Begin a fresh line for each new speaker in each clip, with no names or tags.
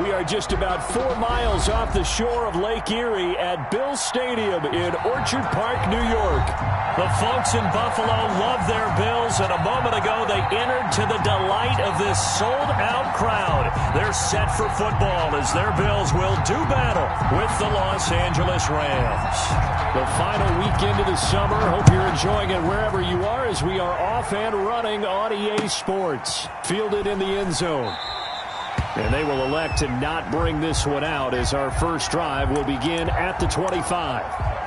We are just about 4 miles off the shore of Lake Erie at Bill Stadium in Orchard Park, New York. The folks in Buffalo love their Bills, and a moment ago they entered to the delight of this sold-out crowd. They're set for football as their Bills will do battle with the Los Angeles Rams. The final weekend of the summer. Hope you're enjoying it wherever you are as we are off and running on EA Sports. Fielded in the end zone. And they will elect to not bring this one out as our first drive will begin at the 25.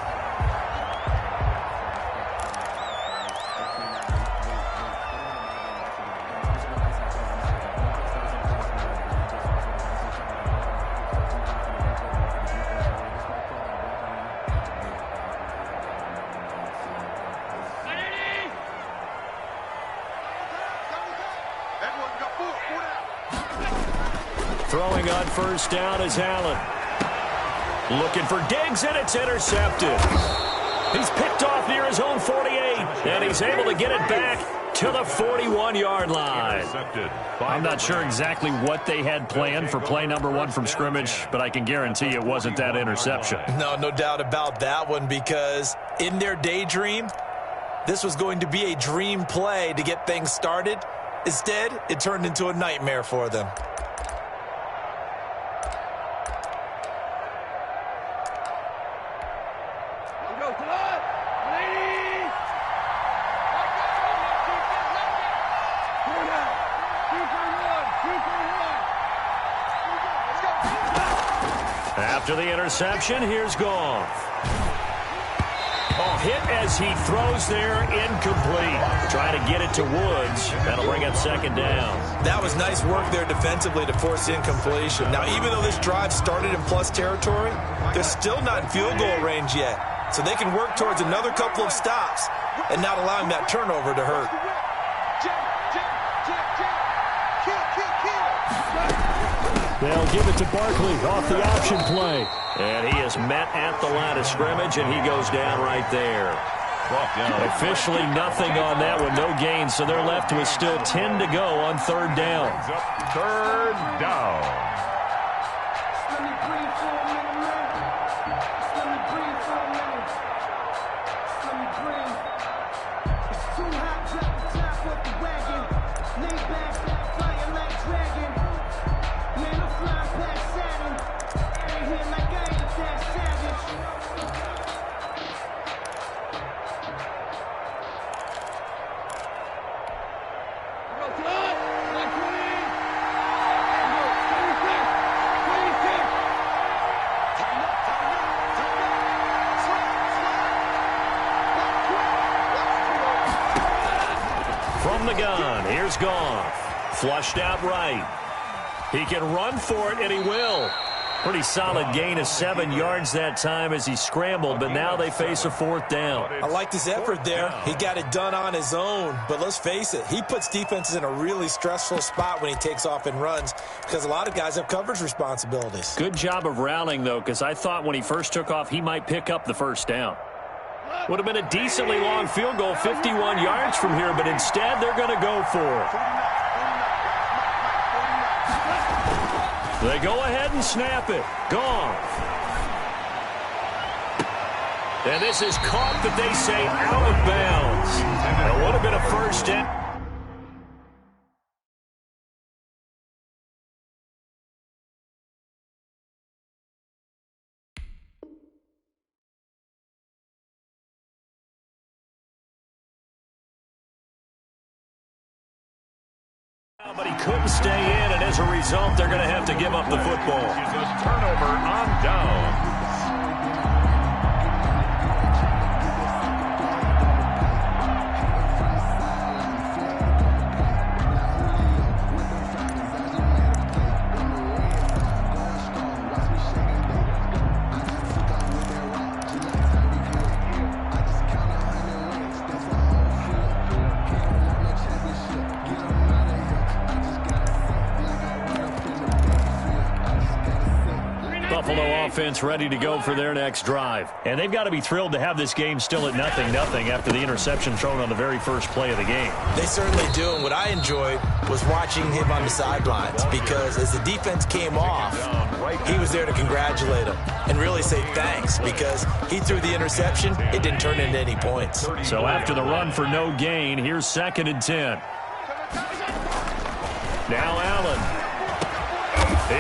Throwing on first down is Allen. Looking for Diggs, and it's intercepted. He's picked off near his own 48, and he's able to get it back to the 41-yard line. I'm not sure exactly what they had planned for play number 1 from scrimmage, but I can guarantee it wasn't that interception.
No doubt about that one, because in their daydream, this was going to be a dream play to get things started. Instead, it turned into a nightmare for them.
After the interception, here's Goff. Hit as he throws there, incomplete. Trying to get it to Woods. That'll bring up second down.
That was nice work there defensively to force incompletion. Now, even though this drive started in plus territory, they're still not in field goal range yet. So they can work towards another couple of stops and not allowing that turnover to hurt.
They'll give it to Barkley off the option play. And he is met at the line of scrimmage, and he goes down right there. Officially nothing on that one, no gain, so they're left with still 10 to go on third down.
Third down.
From the gun, here's Goff. Flushed out right. He can run for it, and he will. Pretty solid gain of 7 yards that time as he scrambled, but now they face a fourth down.
I liked his effort there. He got it done on his own, but let's face it, he puts defenses in a really stressful spot when he takes off and runs because a lot of guys have coverage responsibilities.
Good job of rallying, though, because I thought when he first took off, he might pick up the first down. Would have been a decently long field goal, 51 yards from here, but instead they're going to go for it. They go ahead and snap it. Goff. And this is caught, but they say out of bounds. It would have been a first down. But he couldn't stay in, and as a result, they're going to have to give up the football.
It's a turnover on down.
offense ready to go for their next drive. And they've got to be thrilled to have this game still at 0-0 after the interception thrown on the very first play of the game.
They certainly do, and what I enjoyed was watching him on the sidelines, because as the defense came off, he was there to congratulate him and really say thanks, because he threw the interception. It didn't turn into any points.
So after the run for no gain, here's 2nd and 10. Now Allen.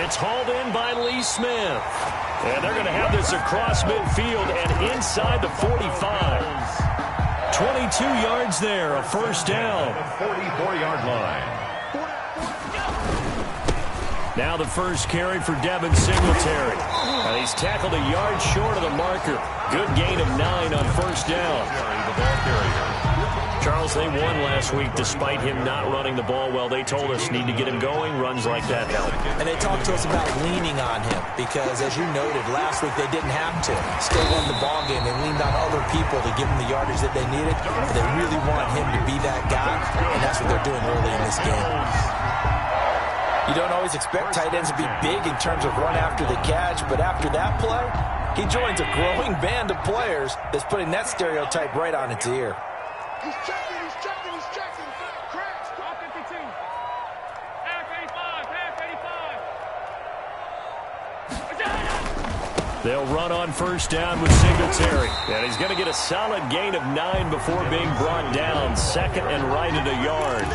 It's hauled in by Lee Smith. And they're going to have this across midfield and inside the 45. 22 yards there, a first down.
44-yard line.
Now the first carry for Devin Singletary. And he's tackled a yard short of the marker. Good gain of 9 on first down. Charles, they won last week despite him not running the ball well. They told us need to get him going. Runs like that help.
And they talked to us about leaning on him because, as you noted, last week they didn't have to. Still won the ball game. They leaned on other people to give them the yardage that they needed. But they really want him to be that guy, and that's what they're doing early in this game. You don't always expect tight ends to be big in terms of run after the catch, but after that play, he joins a growing band of players that's putting that stereotype right on its ear.
He's checking, he's checking, he's checking. Crash. 52. Half 85.
They'll run on first down with Singletary. And he's going to get a solid gain of 9 before being brought down. 2nd and right at a yard.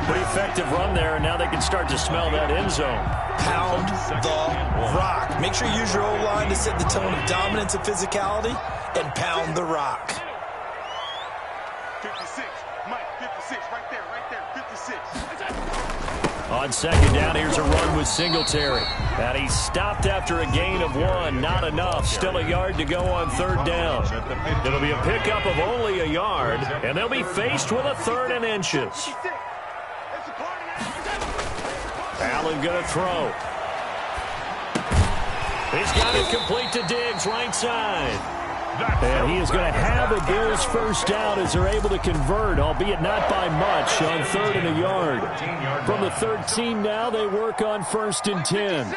Pretty effective run there, and now they can start to smell that end zone.
Pound the rock. Make sure you use your O-line to set the tone of dominance and physicality, and pound the rock.
56. Mike, 56. Right there, 56.
On 2nd down, here's a run with Singletary. And he stopped after a gain of 1. Not enough. Still a yard to go on 3rd down. It'll be a pickup of only a yard, and they'll be faced with a 3rd and inches. Allen going to throw. He's got it complete to Diggs, right side. And he is going to have a Bills first down as they're able to convert, albeit not by much, on 3rd and a yard. From the 13 now, they work on 1st and 10.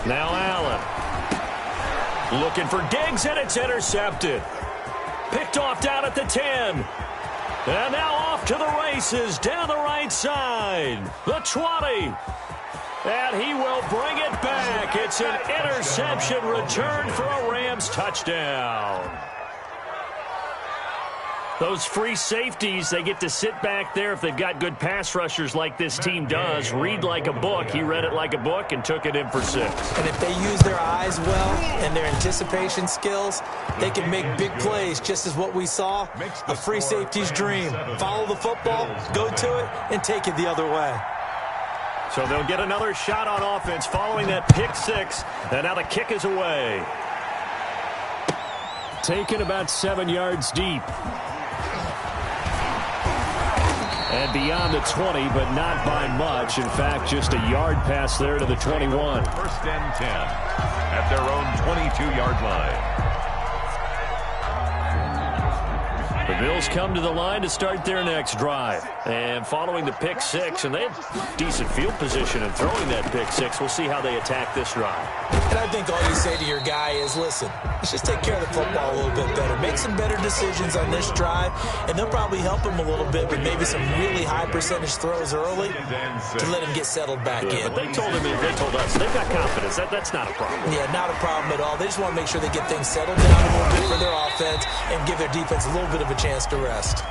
Now Allen. Looking for Diggs, and it's intercepted. Picked off down at the 10. And now off to the races, down the right side. The 20. And he will bring it back. It's an interception return for a Rams touchdown. Those free safeties, they get to sit back there if they've got good pass rushers like this team does. Read like a book. He read it like a book and took it in for 6.
And if they use their eyes well and their anticipation skills, they can make big plays, just as what we saw. A free safety's dream. Follow the football, go to it, and take it the other way.
So they'll get another shot on offense following that pick 6. And now the kick is away. Taken about 7 yards deep. And beyond the 20, but not by much. In fact, just a yard pass there to the 21.
1st and 10 at their own 22-yard line.
The Bills come to the line to start their next drive. And following the pick 6, and they have decent field position in throwing that pick 6. We'll see how they attack this drive.
And I think all you say to your guy is, listen, let's just take care of the football a little bit better. Make some better decisions on this drive, and they'll probably help him a little bit with maybe some really high percentage throws early to let him get settled back in.
But they told us, they've got confidence. That's not a problem.
Yeah, not a problem at all. They just want to make sure they get things settled down a little bit for their offense and give their defense a little bit of a chance to rest.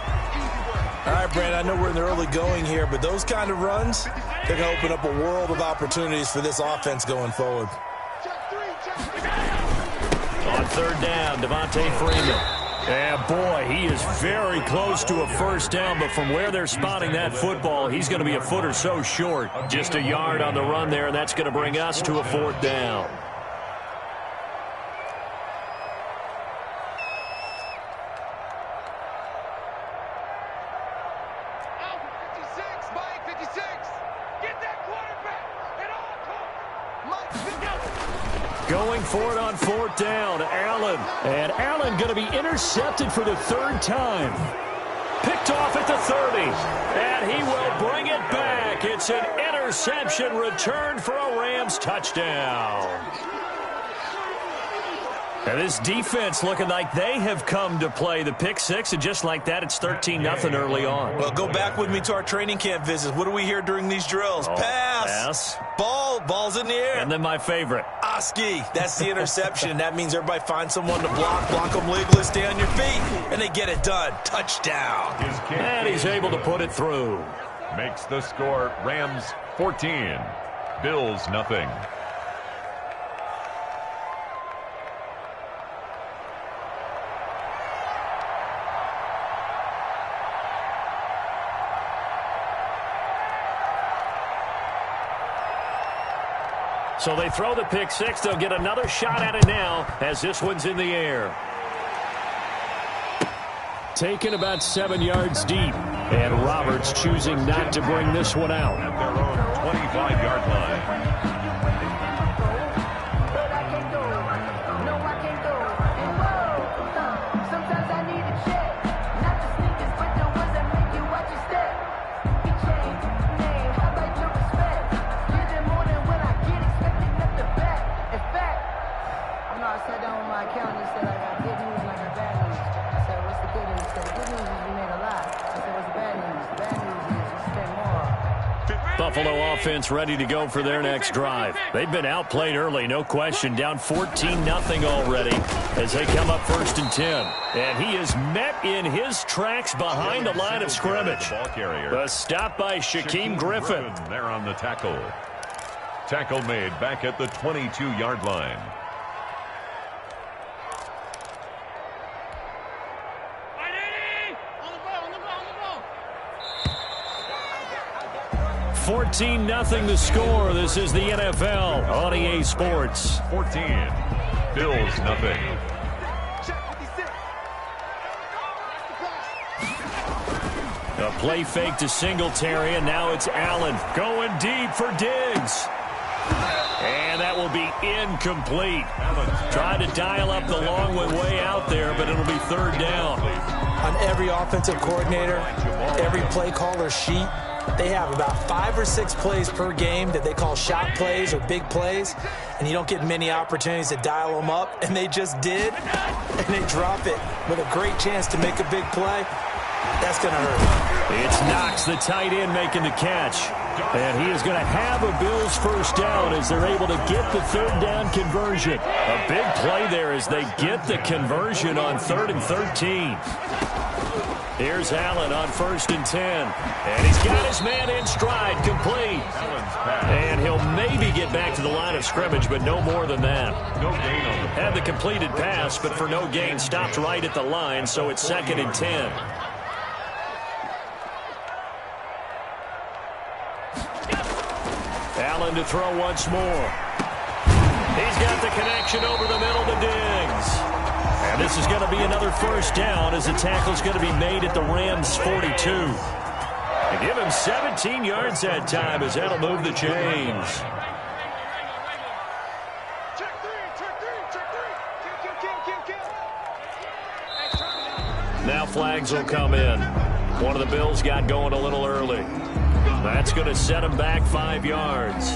All right, Brandon, I know we're in the early going here, but those kind of runs, they're going to open up a world of opportunities for this offense going forward.
On 3rd down, Devontae Freeman. And boy, he is very close to a first down, but from where they're spotting that football, he's going to be a foot or so short. Just a yard on the run there, and that's going to bring us to a 4th down. Going for it on 4th down, Allen. And Allen going to be intercepted for the 3rd time. Picked off at the 30. And he will bring it back. It's an interception returned for a Rams touchdown. And this defense looking like they have come to play the pick six, and just like that, it's 13-0 early on.
Well, go back with me to our training camp visits. What do we hear during these drills? Pass. Ball's in the air.
And then my favorite.
Oski. That's the interception. That means everybody finds someone to block them legally, stay on your feet, and they get it done. Touchdown.
And he's able to put it through.
Makes the score Rams 14, Bills nothing.
So they throw the pick six. They'll get another shot at it now as this one's in the air. Taken about 7 yards deep. And Roberts choosing not to bring this one out.
At their own 25-yard line.
Buffalo offense ready to go for their next drive. They've been outplayed early, no question. Down 14-0 already as they come up 1st and 10. And he is met in his tracks behind the line of scrimmage. The stop by Shaquem Griffin.
There on the tackle. Tackle made back at the 22-yard line.
14-0 the score. This is the NFL on EA Sports.
14, Bills nothing.
A play fake to Singletary, and now it's Allen going deep for Diggs. And that will be incomplete. Tried to dial up the long one way out there, but it'll be 3rd down.
On every offensive coordinator, every play caller sheet, they have about 5 or 6 plays per game that they call shot plays or big plays, and you don't get many opportunities to dial them up, and they just did, and they drop it with a great chance to make a big play. That's going to hurt.
It's Knox, the tight end, making the catch. And he is going to have a Bills 1st down as they're able to get the 3rd down conversion. A big play there as they get the conversion on 3rd and 13. Here's Allen on 1st and 10. And he's got his man in stride, complete. And he'll maybe get back to the line of scrimmage, but no more than that.
No gain on the play.
Had the completed pass, but for no gain, stopped right at the line, so it's 2nd and 10. Allen to throw once more. He's got the connection over the middle to Diggs. And this is going to be another 1st down as the tackle's going to be made at the Rams 42. They give him 17 yards that time as that'll move the chains. Now flags will come in. One of the Bills got going a little early. That's going to set him back 5 yards.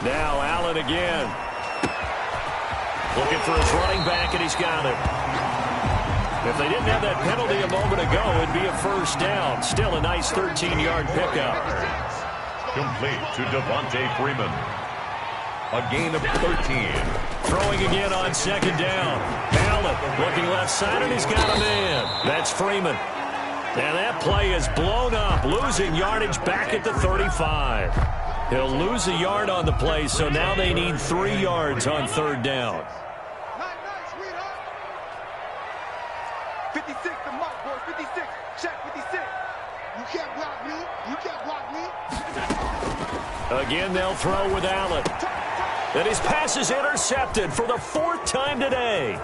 Now Allen again. Looking for his running back, and he's got it. If they didn't have that penalty a moment ago, it'd be a 1st down. Still a nice 13-yard pickup.
Complete to Devontae Freeman. A gain of 13.
Throwing again on 2nd down. Allen looking left side, and he's got a man. That's Freeman. And that play is blown up, losing yardage back at the 35. He'll lose a yard on the play, so now they need 3 yards on 3rd down.
56 the mark, boys. 56. Check 56. You can't block me. You can't block me.
Again, they'll throw with Allen. And his pass is intercepted for the 4th time today.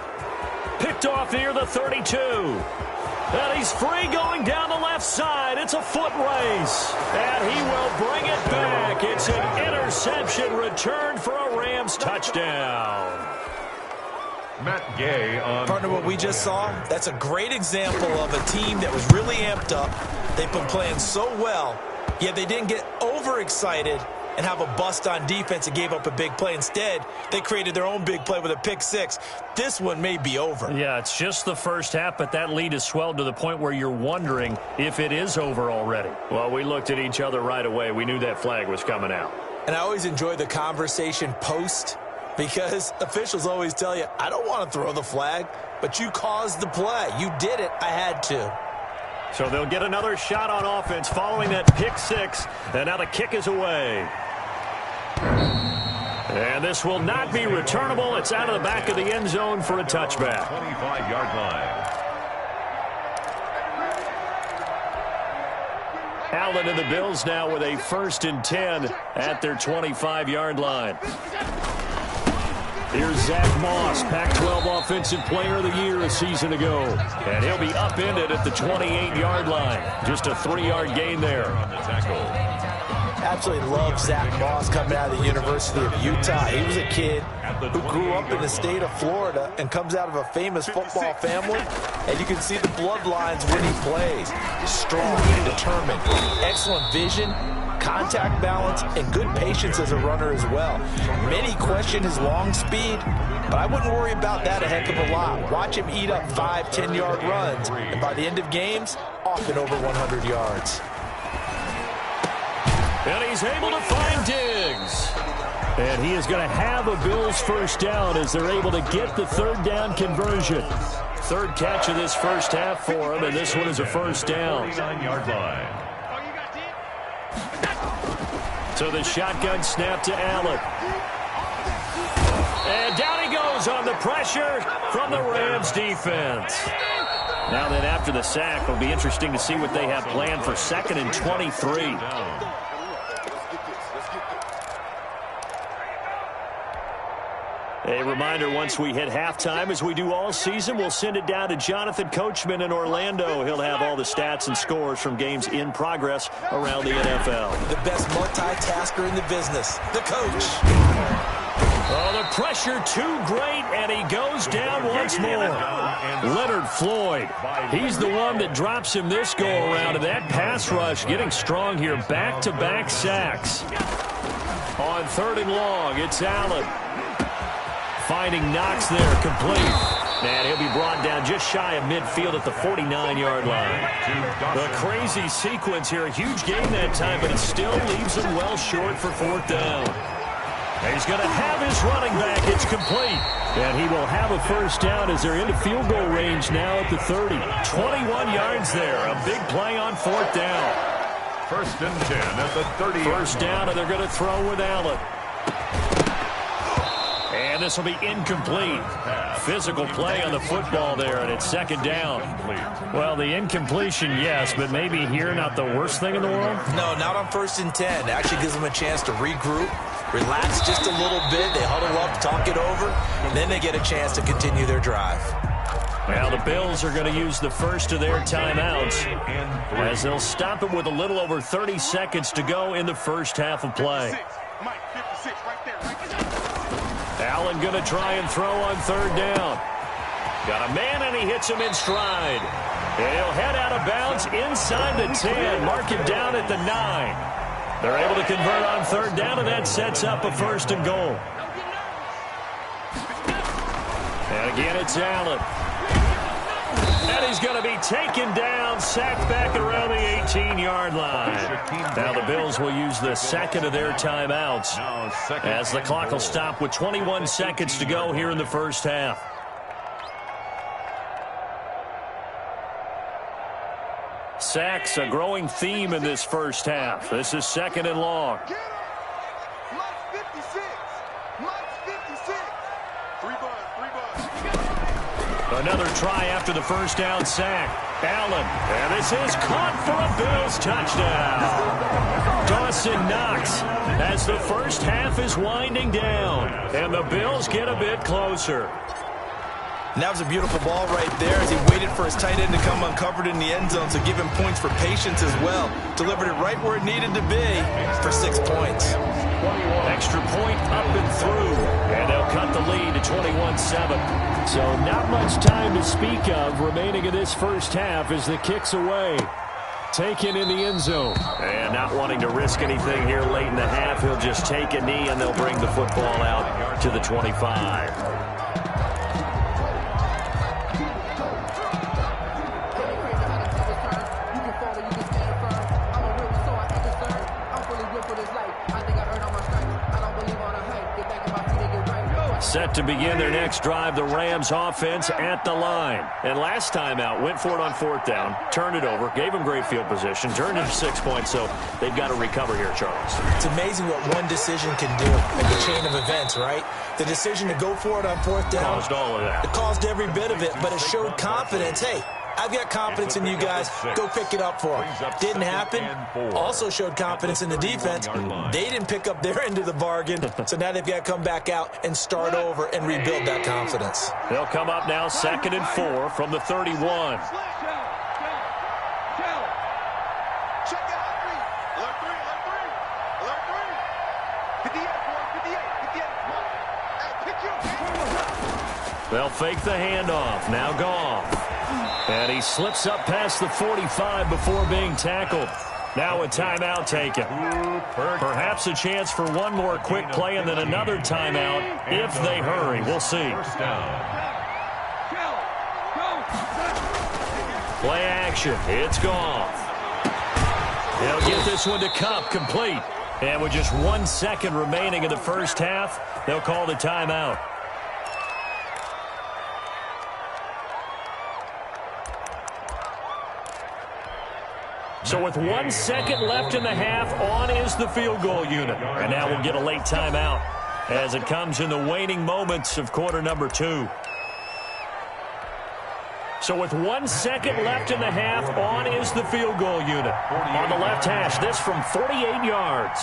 Picked off near the 32. And he's free going down the left side. It's a foot race. And he will bring it back. It's an interception return for a Rams touchdown.
Matt Gay on
Partner, what we just saw, that's a great example of a team that was really amped up. They've been playing so well, yet they didn't get overexcited and have a bust on defense and gave up a big play. Instead, they created their own big play with a pick six. This one may be over.
Yeah, it's just the first half, but that lead has swelled to the point where you're wondering if it is over already. Well, we looked at each other right away. We knew that flag was coming out.
And I always enjoy the conversation post, because officials always tell you, I don't want to throw the flag, but you caused the play. You did it. I had to.
So they'll get another shot on offense following that pick six, and now the kick is away. And this will not be returnable. It's out of the back of the end zone for a touchback.
25-yard line.
Allen and the Bills now with a 1st and 10 at their 25-yard line. Here's Zach Moss, Pac-12 Offensive Player of the Year a season ago. And he'll be upended at the 28-yard line. Just a 3-yard gain there.
On the tackle.
Absolutely love Zach Moss coming out of the University of Utah. He was a kid who grew up in the state of Florida and comes out of a famous football family. And you can see the bloodlines when he plays. Strong, determined, excellent vision, contact balance, and good patience as a runner as well. Many question his long speed, but I wouldn't worry about that a heck of a lot. Watch him eat up 5-10-yard runs, and by the end of games, often over 100 yards.
And he's able to find Diggs. And he is going to have a Bills first down as they're able to get the 3rd down conversion. 3rd catch of this first half for him, and this one is a first down.
49-yard line.
So the shotgun snap to Allen. And down he goes on the pressure from the Rams defense. Now then, after the sack, it'll be interesting to see what they have planned for 2nd and 23. A reminder, once we hit halftime, as we do all season, we'll send it down to Jonathan Coachman in Orlando. He'll have all the stats and scores from games in progress around the NFL.
The best multitasker in the business, the coach.
Oh, the pressure too great, and he goes down once more. Leonard Floyd, he's the one that drops him this go-around, and that pass rush getting strong here. Back-to-back sacks. On 3rd and long, it's Allen. Finding Knox there, complete. And he'll be brought down just shy of midfield at the 49-yard line. The crazy sequence here. A huge game that time, but it still leaves him well short for 4th down. And he's going to have his running back. It's complete. And he will have a first down as they're into field goal range now at the 30. 21 yards there. A big play on 4th down.
1st and 10 at the 30.
First down, and they're going to throw with Allen. And this will be incomplete. Physical play on the football there, and it's 2nd down. Well, the incompletion, yes, but maybe here not the worst thing in the world?
No, not on 1st and 10. It actually gives them a chance to regroup, relax just a little bit. They huddle up, talk it over, and then they get a chance to continue their drive.
Well, the Bills are going to use the first of their timeouts as they'll stop it with a little over 30 seconds to go in the first half of play.
Mike, 56, right there.
Allen going to try and throw on 3rd down. Got a man, and he hits him in stride. And he'll head out of bounds inside the 10. Mark him down at the 9. They're able to convert on 3rd down, and that sets up a 1st and goal. And again, it's Allen. And he's going to be taken down, sacked back around the 18-yard line. Now the Bills will use the 2nd of their timeouts as the clock will stop with 21 seconds to go here in the first half. Sacks, a growing theme in this first half. This is 2nd and long.
Get him! Mike's 56. Mike's 56. 3 bucks.
Another try after the first down sack. Allen, and this is caught for a Bills touchdown. Dawson Knox as the first half is winding down, and the Bills get a bit closer.
And that was a beautiful ball right there as he waited for his tight end to come uncovered in the end zone, so give him points for patience as well. Delivered it right where it needed to be for 6 points.
Extra point up and through, and they'll cut the lead to 21-7. So not much time to speak of remaining in this first half as the kick's away. Taken in the end zone. And not wanting to risk anything here late in the half, he'll just take a knee and they'll bring the football out to the 25. Set to begin their next drive, the Rams offense at the line. And last time out, went for it on 4th down, turned it over, gave them great field position, turned it to 6 points, so they've got to recover here, Charles.
It's amazing what one decision can do in the chain of events, right? The decision to go for it on 4th down.
Caused all of that.
It caused every bit of it, but it showed confidence. Hey, I've got confidence in you guys. Go pick it up for them. Didn't happen. Also showed confidence in the defense. They didn't pick up their end of the bargain, so now they've got to come back out and start over and rebuild that confidence.
They'll come up now 2nd and 4 from the 31. They'll fake the handoff. Now Goff. And he slips up past the 45 before being tackled. Now a timeout taken. Perhaps a chance for one more quick play and then another timeout if they hurry. We'll see. Play action. It's Goff. They'll get this one to Kupp, complete. And with just 1 second remaining in the first half, they'll call the timeout. So with 1 second left in the half, on is the field goal unit. And now we'll get a late timeout as it comes in the waning moments of quarter number 2. So with 1 second left in the half, on is the field goal unit. On the left hash, this from 48 yards.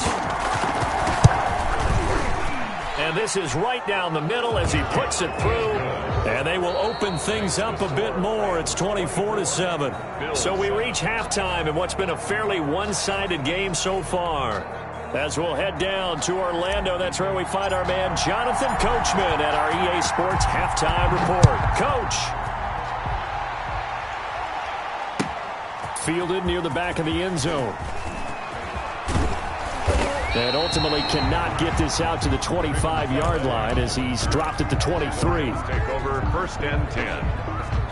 And this is right down the middle as he puts it through. And they will open things up a bit more. It's 24-7. So we reach halftime in what's been a fairly one-sided game so far. As we'll head down to Orlando, that's where we find our man Jonathan Coachman at our EA Sports Halftime Report. Coach. Fielded near the back of the end zone. And ultimately cannot get this out to the 25-yard line as he's dropped at the 23.
Take over 1st and 10.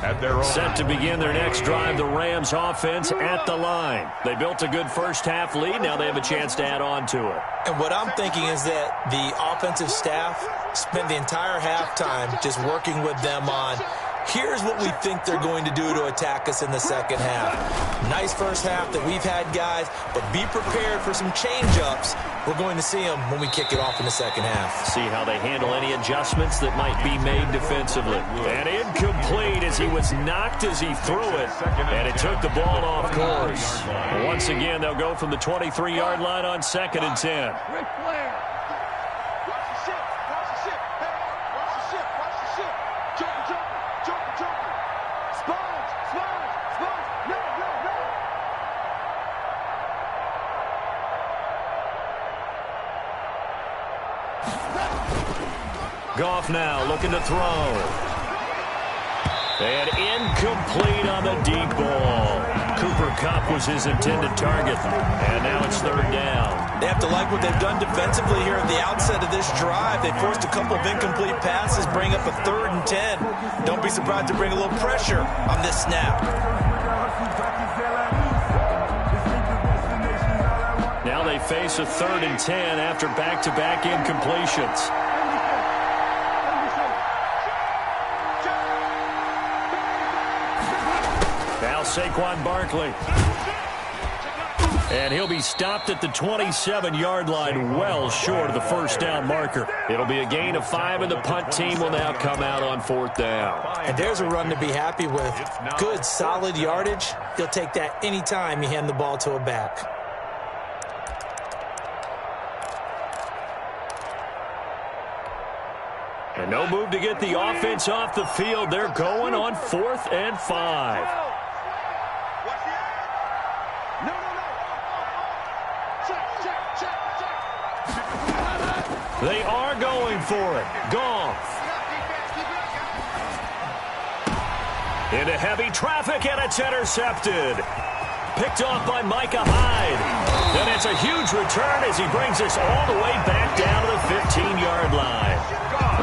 At their own.
Set to begin their next drive, the Rams offense at the line. They built a good first half lead. Now they have a chance to add on to it.
And what I'm thinking is that the offensive staff spent the entire halftime just working with them on, here's what we think they're going to do to attack us in the second half. Nice first half that we've had, guys, but be prepared for some change-ups. We're going to see them when we kick it off in the second half.
See how they handle any adjustments that might be made defensively. And incomplete as he was knocked as he threw it, and it took the ball off course. Once again, they'll go from the 23-yard line on 2nd and 10. Goff now looking to throw. And incomplete on the deep ball. Cooper Kupp was his intended target. And now it's 3rd down.
They have to like what they've done defensively here at the outset of this drive. They forced a couple of incomplete passes, bring up a 3rd and 10. Don't be surprised to bring a little pressure on this snap.
Now they face a 3rd and 10 after back-to-back incompletions. Now Saquon Barkley. And he'll be stopped at the 27-yard line, well short of the first down marker. It'll be a gain of 5, and the punt team will now come out on 4th down.
And there's a run to be happy with. Good, solid yardage. He'll take that anytime you hand the ball to a back.
And no move to get the offense off the field. They're going on 4th and 5. They are going for it. Goff. Into heavy traffic, and it's intercepted. Picked off by Micah Hyde. And it's a huge return as he brings us all the way back down to the 15-yard line.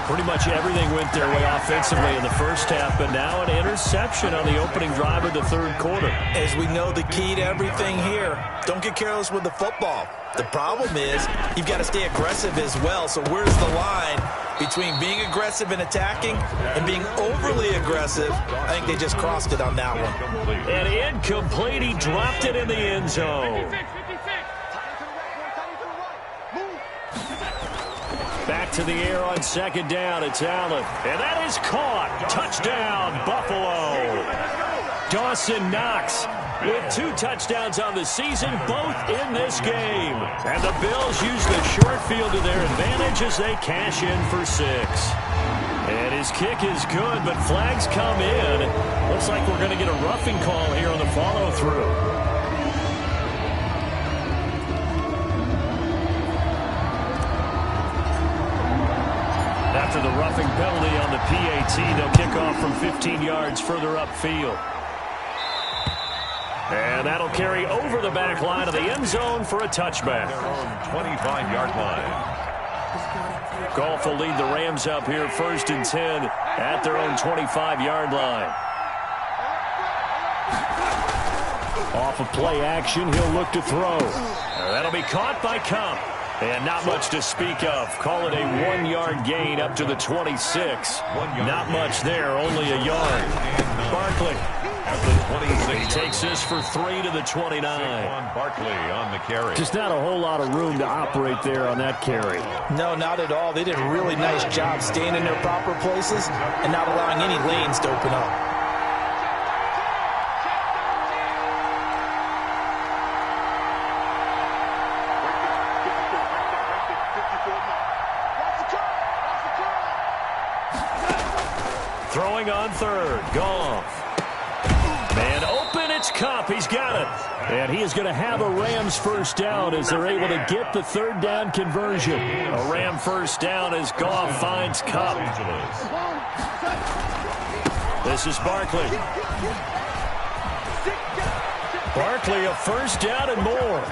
Pretty much everything went their way offensively in the first half, but now an interception on the opening drive of the third quarter.
As we know, the key to everything here, don't get careless with the football. The problem is you've got to stay aggressive as well. So where's the line between being aggressive and attacking and being overly aggressive? I think they just crossed it on that one.
And incomplete. He dropped it in the end zone. Back to the air on second down. It's Allen. And that is caught. Touchdown, Buffalo. Dawson Knox with 2 touchdowns on the season, both in this game. And the Bills use the short field to their advantage as they cash in for 6. And his kick is good, but flags come in. Looks like we're going to get a roughing call here on the follow-through. After the roughing penalty on the PAT, they'll kick off from 15 yards further upfield. And that'll carry over the back line of the end zone for a touchback.
Their own 25-yard line.
Goff will lead the Rams up here 1st and 10 at their own 25-yard line. Off of play action, he'll look to throw. That'll be caught by Kupp. And not much to speak of. Call it a 1-yard gain up to the 26. Not much there, only a yard. Barkley.
At the 26.
He takes this for 3 to the 29.
Barkley on the carry.
Just not a whole lot of room to operate there on that carry.
No, not at all. They did a really nice job staying in their proper places and not allowing any lanes to open up.
Throwing on third. Goff. Man open, it's Kupp. He's got it. And he is going to have a Rams first down as they're able to get the third down conversion. A Ram first down as Goff finds Kupp. This is Barkley. Barkley a first down and more.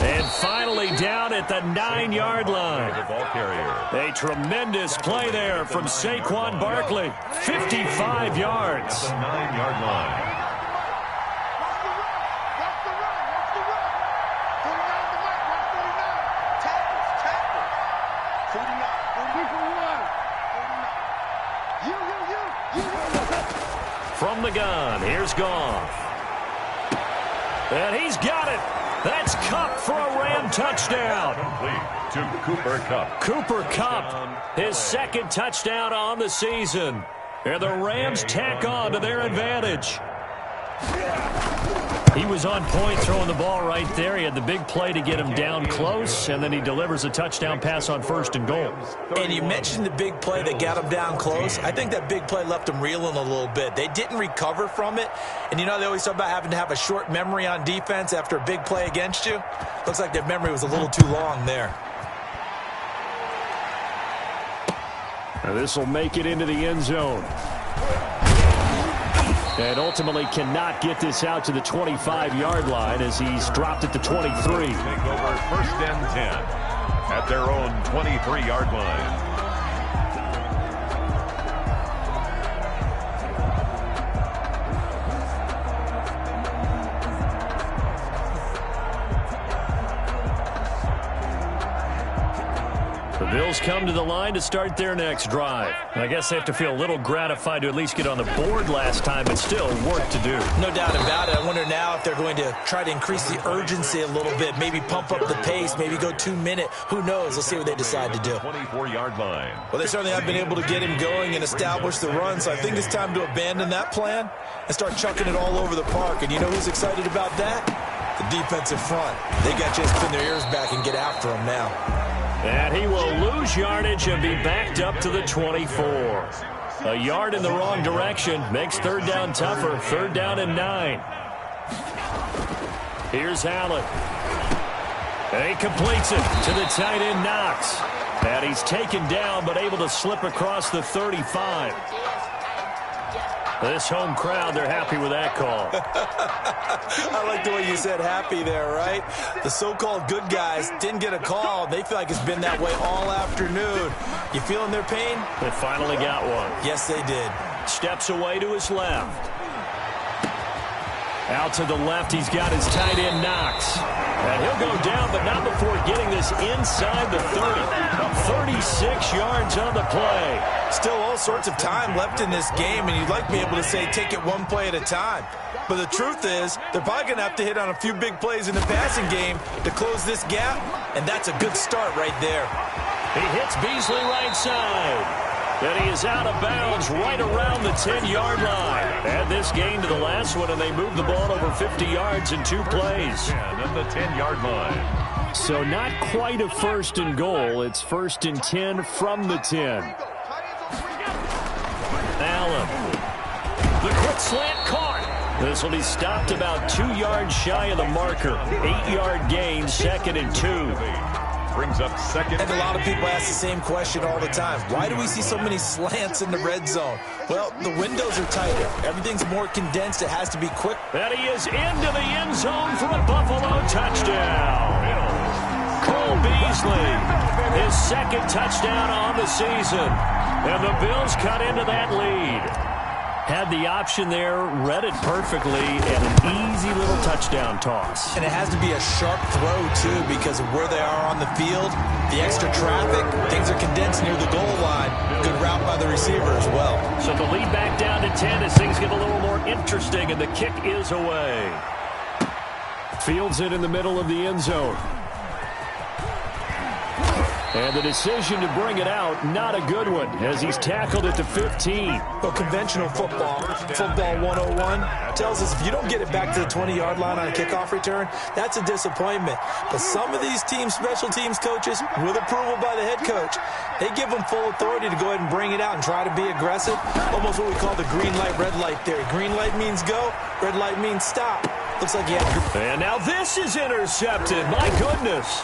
And finally down at the 9-yard line.
The ball carrier.
A tremendous play there from Saquon Barkley. 55 yards.
At the 9-yard line.
From the gun, here's Goff. And he's got it. That's Kupp for a Ram touchdown.
Complete to Cooper Kupp.
Cooper Kupp, his second touchdown on the season. And the Rams tack on to their advantage. He was on point throwing the ball right there. He had the big play to get him down close, and then he delivers a touchdown pass on 1st and goal.
And you mentioned the big play that got him down close. I think that big play left him reeling a little bit. They didn't recover from it. And you know, they always talk about having to have a short memory on defense after a big play against you. Looks like their memory was a little too long there.
Now this will make it into the end zone. And ultimately cannot get this out to the 25-yard line as he's dropped at the 23.
Take over 1st and 10 at their own 23-yard line.
The Bills come to the line to start their next drive. I guess they have to feel a little gratified to at least get on the board last time, but still work to do.
No doubt about it. I wonder now if they're going to try to increase the urgency a little bit, maybe pump up the pace, maybe go 2-minute. Who knows? Let's see what they decide to do.
24-yard line.
Well, they certainly have been able to get him going and establish the run, so I think it's time to abandon that plan and start chucking it all over the park. And you know who's excited about that? The defensive front. They got to just pin their ears back and get after him now.
And he will lose yardage and be backed up to the 24. A yard in the wrong direction makes third down tougher. Third down and 9. Here's Allen. And he completes it to the tight end, Knox. And he's taken down but able to slip across the 35. This home crowd, they're happy with that call.
I like the way you said happy there, right? The so-called good guys didn't get a call. They feel like it's been that way all afternoon. You feeling their pain?
They finally got one.
Yes, they did.
Steps away to his left. Out to the left, he's got his tight end, Knox. And he'll go down, but not before getting this inside the 30. 36 yards on the play.
Still all sorts of time left in this game, and you'd like to be able to say take it one play at a time. But the truth is, they're probably going to have to hit on a few big plays in the passing game to close this gap, and that's a good start right there.
He hits Beasley right side. And he is out of bounds right around the 10-yard line. Add this gain to the last one, and they move the ball over 50 yards in 2 plays.
And the 10-yard line.
So not quite a first and goal. It's first and 10 from the 10. Allen. The quick slant caught. This will be stopped about 2 yards shy of the marker. 8-yard gain, second and 2.
Brings up second.
And a lot of people ask the same question all the time. Why do we see so many slants in the red zone? Well, the windows are tighter. Everything's more condensed. It has to be quick.
And he is into the end zone for a Buffalo touchdown. Cole Beasley, his second touchdown on the season. And the Bills cut into that lead. Had the option there, read it perfectly, and an easy little touchdown toss.
And it has to be a sharp throw, too, because of where they are on the field, the extra traffic, things are condensed near the goal line. Good route by the receiver as well.
So the lead back down to 10 as things get a little more interesting, and the kick is away. Fields it in the middle of the end zone. And the decision to bring it out, not a good one, as he's tackled at the 15.
Well, conventional football 101, tells us if you don't get it back to the 20-yard line on a kickoff return, that's a disappointment. But some of these teams, special teams coaches, with approval by the head coach, they give them full authority to go ahead and bring it out and try to be aggressive. Almost what we call the green light, red light theory. Green light means go, red light means stop. Looks like he had a...
And now this is intercepted. My goodness.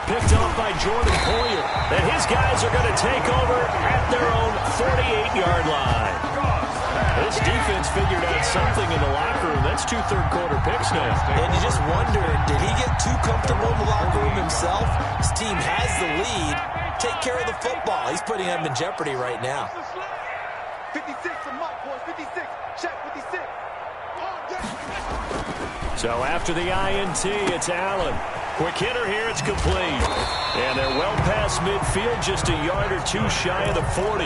Picked off by Jordan Poyer. And his guys are going to take over at their own 48-yard line. This defense figured out something in the locker room. That's 2 third-quarter picks now.
And you just wonder, did he get too comfortable in the locker room himself? His team has the lead. Take care of the football. He's putting them in jeopardy right now.
56 from Mike, boys. 56. Check 56.
So after the INT, it's Allen. Quick hitter here, it's complete. And they're well past midfield, just a yard or 2 shy of the 40.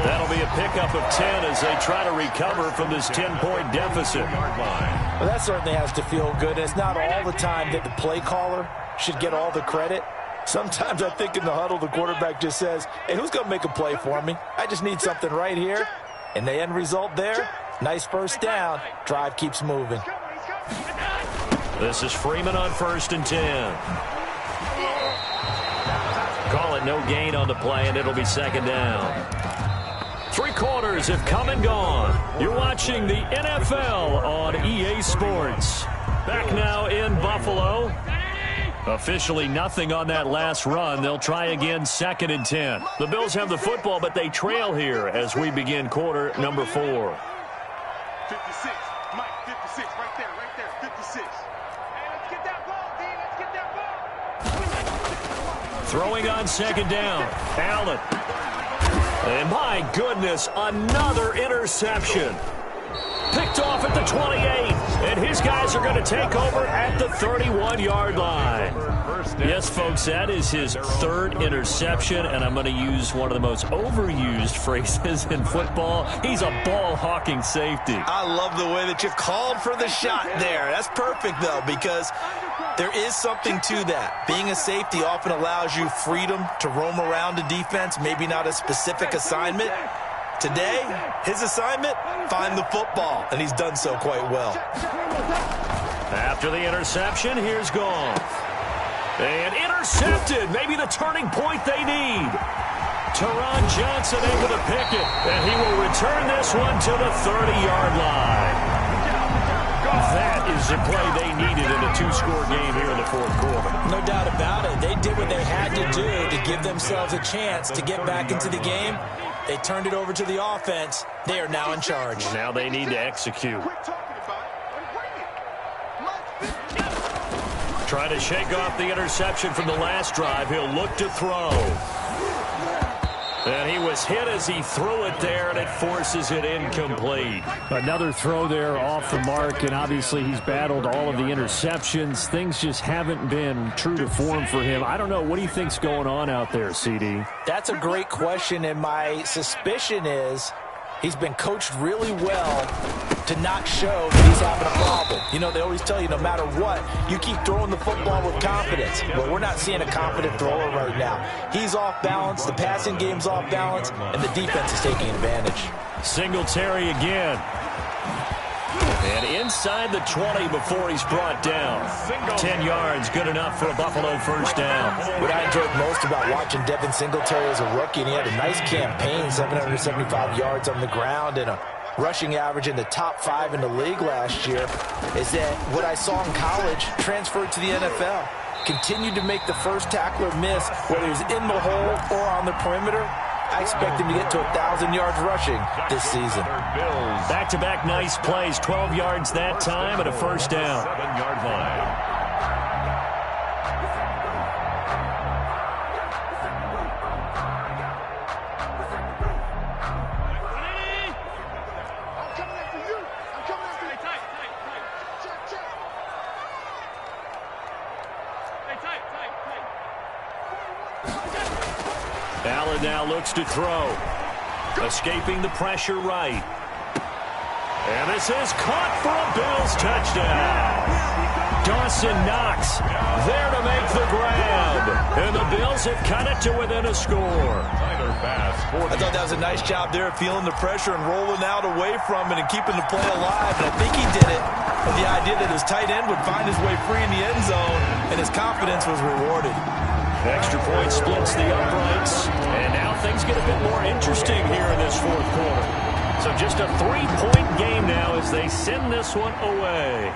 That'll be a pickup of 10 as they try to recover from this 10-point deficit.
Well, that certainly has to feel good. It's not all the time that the play caller should get all the credit. Sometimes I think in the huddle, the quarterback just says, hey, who's going to make a play for me? I just need something right here. And the end result there, nice first down. Drive keeps moving.
This is Freeman on first and 10. Call it no gain on the play, and it'll be second down. 3 quarters have come and gone. You're watching the NFL on EA Sports. Back now in Buffalo. Officially nothing on that last run. They'll try again, second and 10. The Bills have the football, but they trail here as we begin quarter number 4.
56. Mike, 56. Right there, 56.
Throwing on second down. Allen. And my goodness, another interception. Picked off at the 28. And his guys are going to take over at the 31-yard line. Yes, folks, that is his 3rd interception, and I'm going to use one of the most overused phrases in football. He's a ball-hawking safety.
I love the way that you called for the shot there. That's perfect, though, because there is something to that. Being a safety often allows you freedom to roam around a defense, maybe not a specific assignment. Today, his assignment, find the football, and he's done so quite well.
After the interception, here's Goff. And intercepted. Maybe the turning point they need. Teron Johnson able to pick it. And he will return this one to the 30-yard line. That is the play they needed in a two-score game here in the fourth quarter.
No doubt about it. They did what they had to do to give themselves a chance to get back into the game. They turned it over to the offense. They are now in charge.
Now they need to execute. Trying to shake off the interception from the last drive. He'll look to throw. And he was hit as he threw it there, and it forces it incomplete.
Another throw there off the mark, and obviously he's battled all of the interceptions. Things just haven't been true to form for him. I don't know. What do you think's going on out there, CD?
That's a great question, and my suspicion is he's been coached really well to not show that he's having a problem. You know, they always tell you no matter what, you keep throwing the football with confidence. But we're not seeing a confident thrower right now. He's off balance, the passing game's off balance, and the defense is taking advantage.
Singletary again. And inside the 20 before he's brought down. 10 yards, good enough for a Buffalo first down.
What I enjoyed most about watching Devin Singletary as a rookie, and he had a nice campaign, 775 yards on the ground and a rushing average in the top 5 in the league last year, is that what I saw in college transferred to the NFL. Continued to make the first tackler miss, whether he's in the hole or on the perimeter. I expect him to get to 1,000 yards rushing this season.
Back-to-back nice plays, 12 yards that time and a first down.
7-yard line.
Allen now looks to throw. Escaping the pressure right. And this is caught for a Bills touchdown. Dawson Knox there to make the grab. And the Bills have cut it to within a score.
I thought that was a nice job there, feeling the pressure and rolling out away from it and keeping the play alive. And I think he did it with the idea that his tight end would find his way free in the end zone, and his confidence was rewarded.
Extra point splits the uprights, and now things get a bit more interesting here in this fourth quarter. So just a 3-point game now as they send this one away.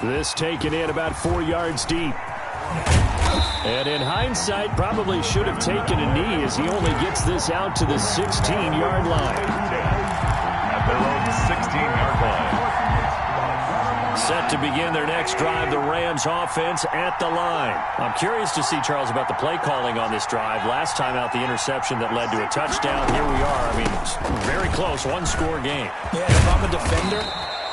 This taken in about 4 yards deep. And in hindsight, probably should have taken a knee as he only gets this out to the 16-yard line.
At their own 16-yard line.
Set to begin their next drive, the Rams offense at the line. I'm curious to see, Charles, about the play calling on this drive. Last time out, the interception that led to a touchdown. Here we are. I mean, very close, one-score game.
Yeah, if I'm a defender,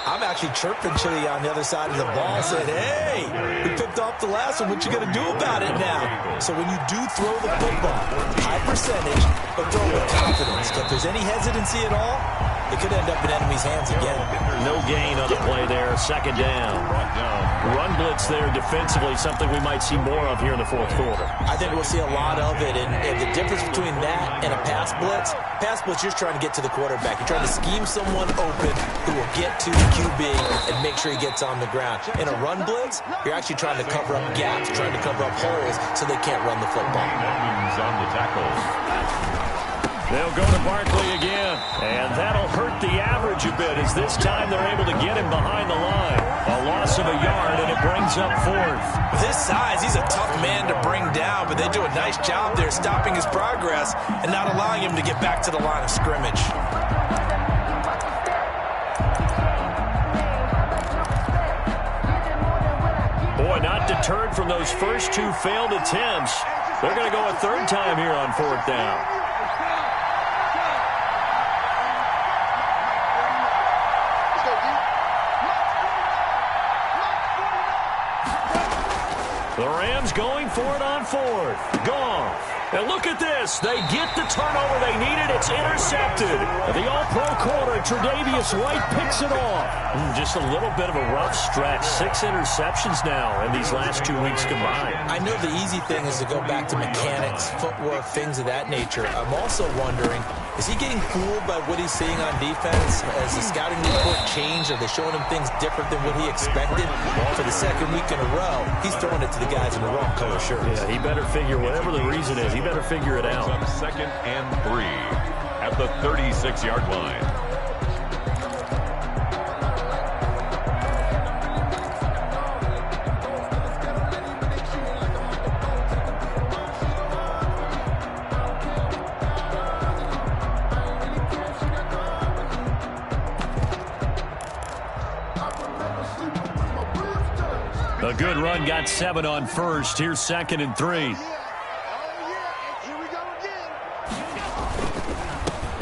I'm actually chirping Chili on the other side of the ball, saying, hey, we picked off the last one. What you going to do about it now? So when you do throw the football, high percentage, but throw with confidence. If there's any hesitancy at all, it could end up in enemy's hands again.
No gain on the play there. Second down. Run blitz there defensively, something we might see more of here in the fourth quarter.
I think we'll see a lot of it. And the difference between that and a pass blitz, you're just trying to get to the quarterback. You're trying to scheme someone open who will get to the QB and make sure he gets on the ground. In a run blitz, you're actually trying to cover up gaps, trying to cover up holes so they can't run the football.
On the tackle.
They'll go to Barkley again, and that'll hurt the average a bit as this time they're able to get him behind the line. A loss of a yard, and it brings up fourth.
With his size, he's a tough man to bring down, but they do a nice job there stopping his progress and not allowing him to get back to the line of scrimmage.
Boy, not deterred from those first two failed attempts. They're going to go a third time here on fourth down. The Rams going for it on fourth. Gone. And look at this. They get the turnover they needed. It's intercepted. The all-pro corner, Tre'Davious White, picks it off. Just a little bit of a rough stretch. 6 interceptions now in these last 2 weeks combined.
I know the easy thing is to go back to mechanics, footwork, things of that nature. I'm also wondering, Is he getting fooled by what he's seeing on defense? Has the scouting report changed? Are they showing him things different than what he expected? For the second week in a row, he's throwing it to the guys in the wrong color shirts.
Yeah, he better figure, whatever the reason is, he better figure it out.
Up 2nd and 3 at the 36-yard line.
A good run, got 7 on first. Here's 2nd and 3.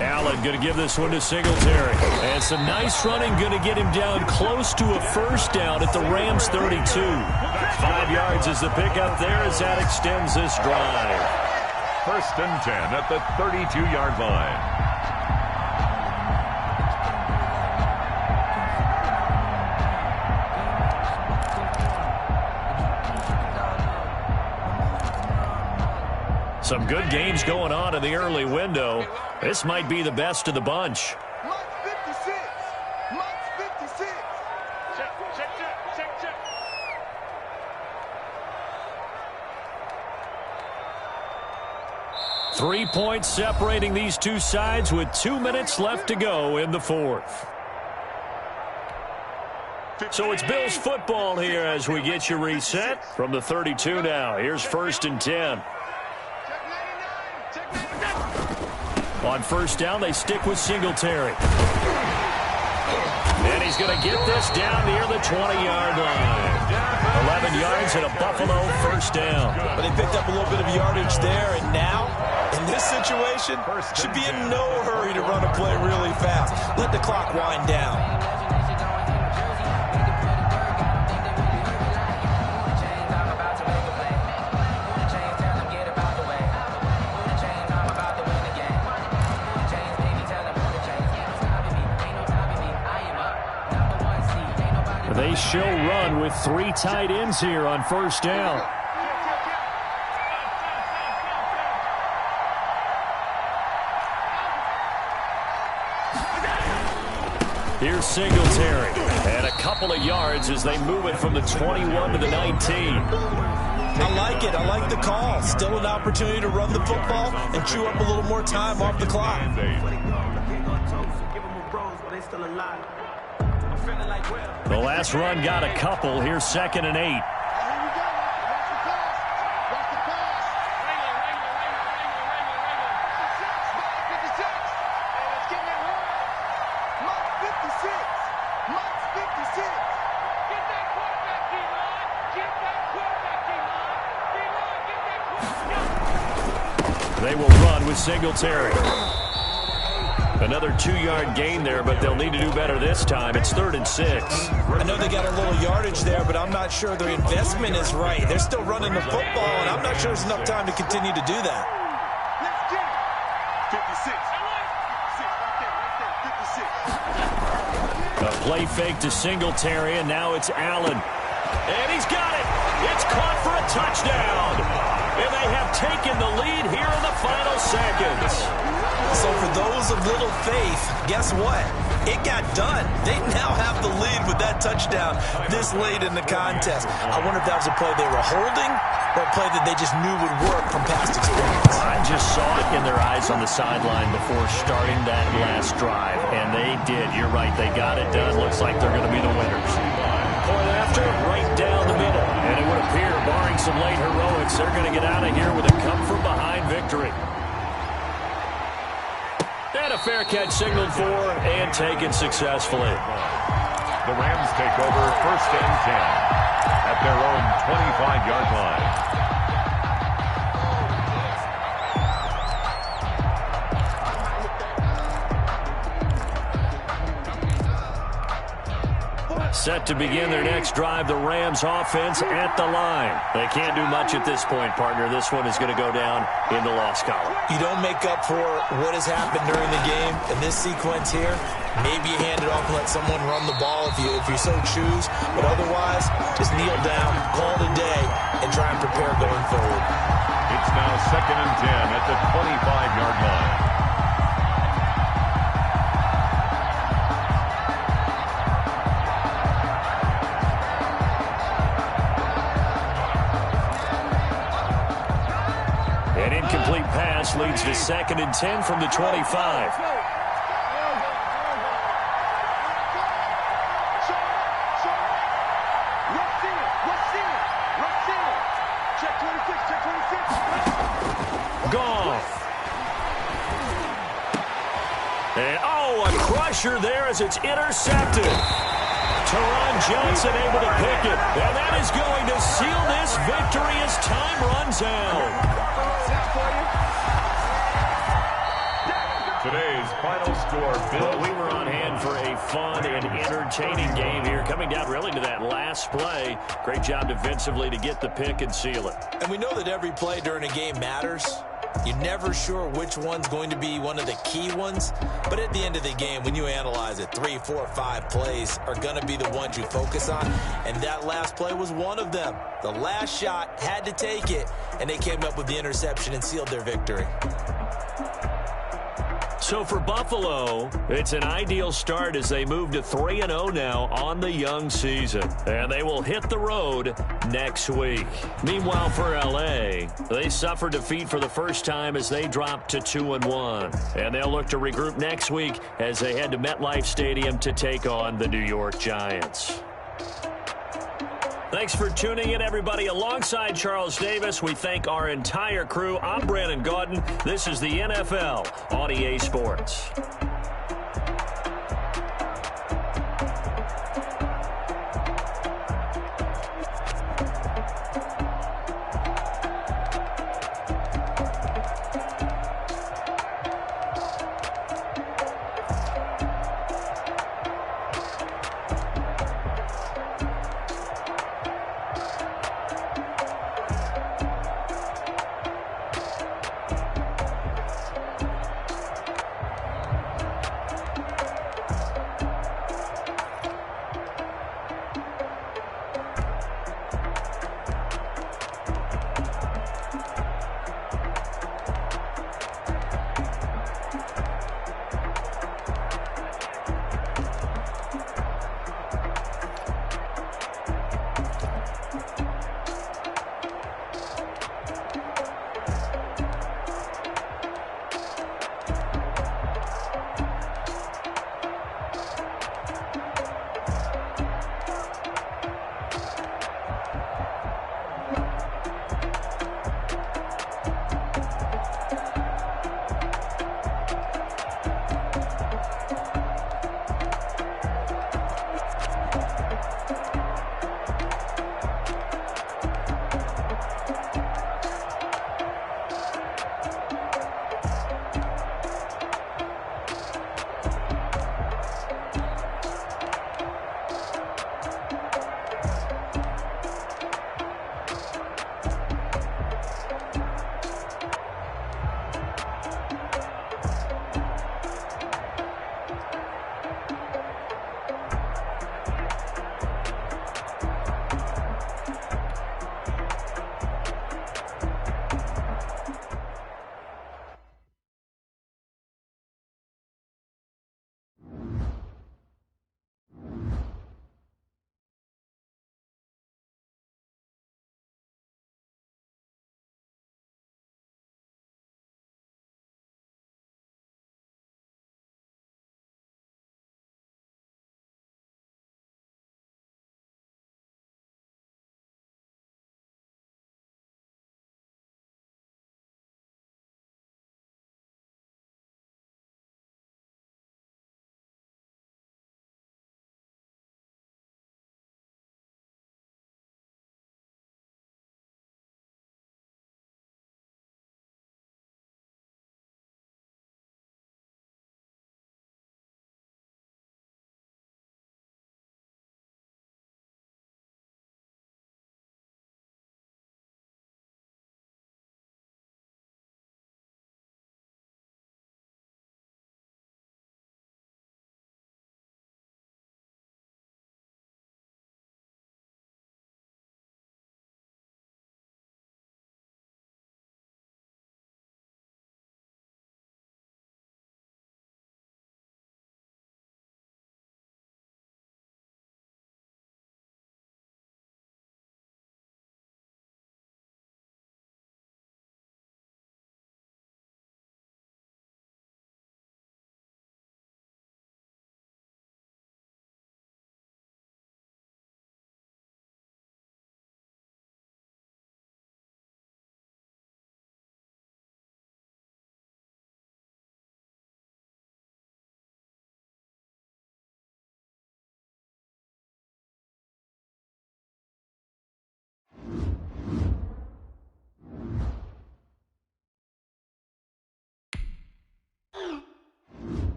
Allen going to give this one to Singletary. And some nice running, going to get him down close to a first down at the Rams 32. 5 yards is the pickup there as that extends this drive.
1st and 10 at the 32-yard line.
Some good games going on in the early window. This might be the best of the bunch.
Mark 56. Mark 56. Check.
3 points separating these two sides with 2 minutes left to go in the fourth. So it's Bills football here as we get you reset from the 32 now. Here's 1st and 10. On first down, they stick with Singletary. And he's going to get this down near the 20-yard line. 11 yards and a Buffalo first down.
But they picked up a little bit of yardage there, and now, in this situation, should be in no hurry to run a play really fast. Let the clock wind down.
They show run with 3 tight ends here on first down. Here's Singletary. And a couple of yards as they move it from the 21 to the 19.
I like it. I like the call. Still an opportunity to run the football and chew up a little more time off the clock.
The last run got a couple. Here's 2nd and 8. They will run with Singletary. Another 2-yard gain there, but they'll need to do better this time. It's 3rd and 6.
I know they got a little yardage there, but I'm not sure their investment is right. They're still running the football, and I'm not sure there's enough time to continue to do that.
Let's get it. 56.
A play fake to Singletary, and now it's Allen. And he's got it. It's caught for a touchdown. And they have taken the lead here in the final seconds.
So for those of little faith, guess what? It got done. They now have the lead with that touchdown this late in the contest. I wonder if that was a play they were holding or a play that they just knew would work from past experience.
I just saw it in their eyes on the sideline before starting that last drive, and they did. You're right. They got it done. Looks like they're going to be the winners. Point after, right down the middle. And it would appear, barring some late heroics, they're going to get out of here with a come-from-behind victory. And a fair catch signaled for and taken successfully.
The Rams take over 1st and 10 at their own 25-yard line.
Set to begin their next drive, the Rams offense at the line. They can't do much at this point, partner. This one is going to go down in the loss column.
You don't make up for what has happened during the game in this sequence here. Maybe you hand it off and let someone run the ball if you so choose. But otherwise, just kneel down, call it a day, and try and prepare going forward.
It's now 2nd and 10 at the 25-yard line.
pass leads to 2nd and 10 from the 25. And, a crusher there as it's intercepted. Teron Johnson able to pick it. And that is going to seal this victory as time runs out.
Today's final score, Bill.
Well, we were on hand for a fun and entertaining game here. Coming down really to that last play. Great job defensively to get the pick and seal it.
And we know that every play during a game matters. You're never sure which one's going to be one of the key ones. But at the end of the game, when you analyze it, 3, 4, 5 plays are going to be the ones you focus on. And that last play was one of them. The last shot had to take it, and they came up with the interception and sealed their victory.
So for Buffalo, it's an ideal start as they move to 3-0 now on the young season. And they will hit the road next week. Meanwhile, for L.A., they suffered defeat for the first time as they dropped to 2-1. And they'll look to regroup next week as they head to MetLife Stadium to take on the New York Giants. Thanks for tuning in, everybody. Alongside Charles Davis, we thank our entire crew. I'm Brandon Gaudin. This is the NFL on EA Sports.